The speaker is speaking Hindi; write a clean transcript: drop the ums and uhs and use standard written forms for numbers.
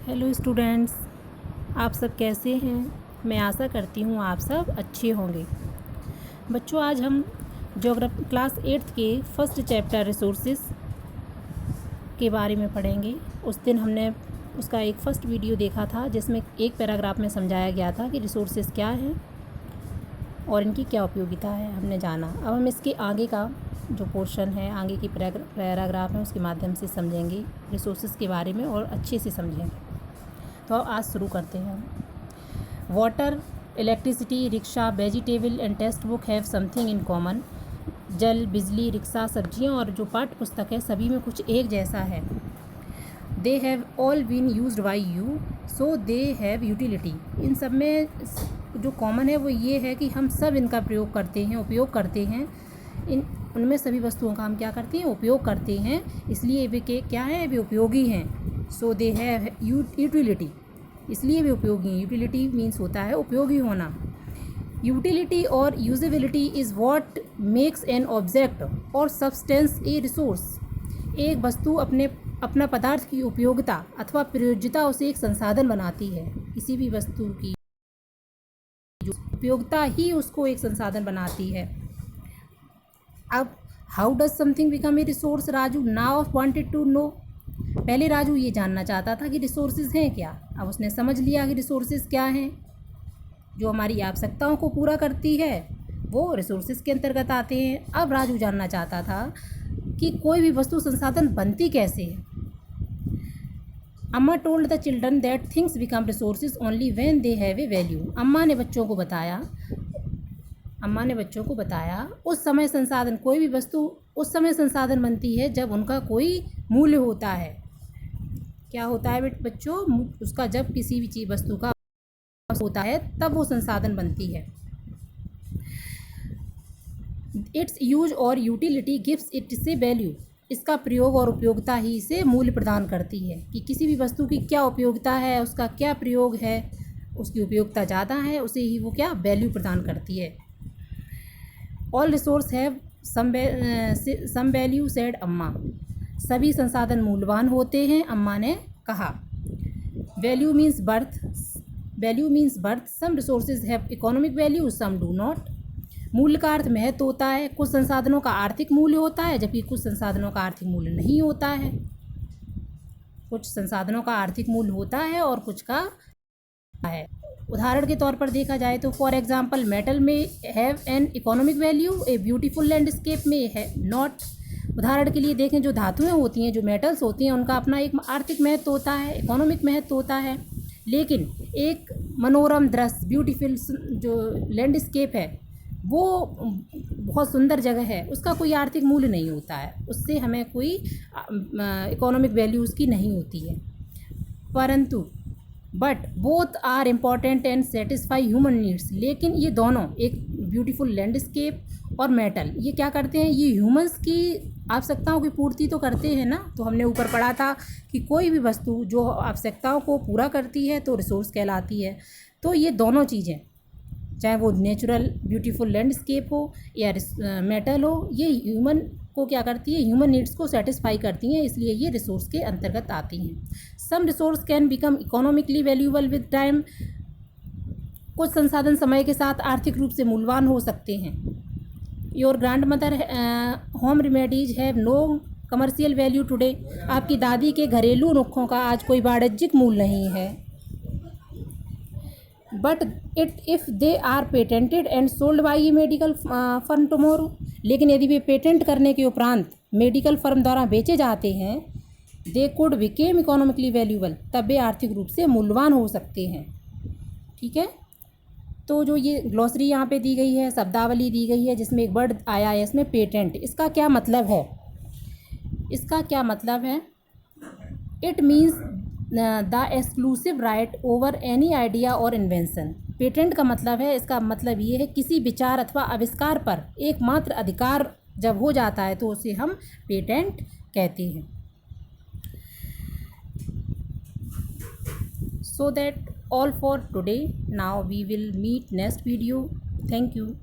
हेलो स्टूडेंट्स, आप सब कैसे हैं। मैं आशा करती हूँ आप सब अच्छे होंगे। बच्चों, आज हम ज्योग्राफी क्लास 8th के फर्स्ट चैप्टर रिसोर्सेज के बारे में पढ़ेंगे। उस दिन हमने उसका एक फ़र्स्ट वीडियो देखा था जिसमें एक पैराग्राफ में समझाया गया था कि रिसोर्सेज क्या हैं और इनकी क्या उपयोगिता है, हमने जाना। अब हम इसके आगे का जो पोर्शन है, आगे की पैराग्राफ है, उसके माध्यम से समझेंगे रिसोर्सेज के बारे में और अच्छे से समझेंगे। तो आज शुरू करते हैं। Water, electricity, rickshaw, vegetable and text book have something in common. जल, बिजली, रिक्शा, सब्जियां और जो पाठ्य पुस्तक है सभी में कुछ एक जैसा है। They have all been used by you, so they have utility. इन सब में जो कॉमन है वो ये है कि हम सब इनका प्रयोग करते हैं, उपयोग करते हैं। उनमें सभी वस्तुओं का हम क्या करते हैं, उपयोग करते हैं, इसलिए वे क्या हैं, वे उपयोगी हैं। सो दे हैव यूटिलिटी, इसलिए वे उपयोगी हैं। यूटिलिटी मीन्स होता है उपयोगी होना। यूटिलिटी और usability is what makes an object और सब्सटेंस ए रिसोर्स। एक वस्तु अपना पदार्थ की उपयोगिता अथवा प्रयोज्यता उसे एक संसाधन बनाती है। किसी भी वस्तु की उपयोगिता ही उसको एक संसाधन बनाती है। अब how does something become a resource, Raju now wanted to know. पहले राजू ये जानना चाहता था कि रिसोर्सेज हैं क्या। अब उसने समझ लिया कि रिसोर्सेज क्या हैं। जो हमारी आवश्यकताओं को पूरा करती है वो रिसोर्सेज के अंतर्गत आते हैं। अब राजू जानना चाहता था कि कोई भी वस्तु संसाधन बनती कैसे है। अम्मा told the children that things become resources only when they have a value. अम्मा ने बच्चों को बताया उस समय संसाधन, कोई भी वस्तु उस समय संसाधन बनती है जब उनका कोई मूल्य होता है। क्या होता है बच्चों, उसका जब किसी भी चीज़ वस्तु का होता है तब वो संसाधन बनती है। इट्स यूज और यूटिलिटी गिव्स इट से वैल्यू। इसका प्रयोग और उपयोगिता ही इसे मूल्य प्रदान करती है कि किसी भी वस्तु की क्या उपयोगिता है, उसका क्या प्रयोग है, उसकी उपयोगिता ज़्यादा है, उसे ही वो क्या वैल्यू प्रदान करती है। All resource have some value said Amma. सभी संसाधन मूल्यवान होते हैं, अम्मा ने कहा। Value means worth, some resources have economic value, some do not. मूल्य का अर्थ महत्व होता है। कुछ संसाधनों का आर्थिक मूल्य होता है जबकि कुछ संसाधनों का आर्थिक मूल्य नहीं होता है। कुछ संसाधनों का आर्थिक मूल्य होता है और कुछ का है। उदाहरण के तौर पर देखा जाए तो फॉर एग्जाम्पल मेटल में have an economic value, a beautiful landscape में है नॉट। उदाहरण के लिए देखें, जो धातुएं होती हैं, जो मेटल्स होती हैं, उनका अपना एक आर्थिक महत्व होता है, इकोनॉमिक महत्व होता है। लेकिन एक मनोरम दृश्य, ब्यूटीफुल जो लैंडस्केप है, वो बहुत सुंदर जगह है, उसका कोई आर्थिक मूल्य नहीं होता है, उससे हमें कोई इकोनॉमिक वैल्यू उसकी नहीं होती है। परंतु but both are important and satisfy human needs. लेकिन ये दोनों, एक ब्यूटीफुल लैंडस्केप और मेटल, ये क्या करते हैं, ये ह्यूमंस की आवश्यकताओं की पूर्ति तो करते हैं ना। तो हमने ऊपर पढ़ा था कि कोई भी वस्तु जो आवश्यकताओं को पूरा करती है तो रिसोर्स कहलाती है। तो ये दोनों चीज़ें, चाहे वो नेचुरल ब्यूटीफुल लैंडस्केप हो या मेटल हो, ये ह्यूमन को क्या करती है, ह्यूमन नीड्स को सेटिस्फाई करती हैं, इसलिए ये रिसोर्स के अंतर्गत आती हैं। Some resource can become economically valuable with time. कुछ संसाधन समय के साथ आर्थिक रूप से मूल्यवान हो सकते हैं। Your grandmother home remedies have no commercial value today. आपकी दादी के घरेलू नुस्खों का आज कोई वाणिज्यिक मूल्य नहीं है। But if they are patented and sold by a medical firm tomorrow. लेकिन यदि वे पेटेंट करने के उपरांत मेडिकल फर्म द्वारा बेचे जाते हैं, they could became economically valuable, तब वे आर्थिक रूप से मूल्यवान हो सकते हैं। ठीक है, तो जो ये ग्लॉसरी यहाँ पे दी गई है, शब्दावली दी गई है, जिसमें एक वर्ड आया है इसमें पेटेंट, इसका क्या मतलब है, it means the exclusive right over any idea और इन्वेंशन। पेटेंट का मतलब है, इसका मतलब ये है किसी विचार अथवा आविष्कार पर एकमात्र अधिकार जब हो जाता है तो उसे हम पेटेंट कहते हैं। So that all for today. Now we will meet next video. Thank you.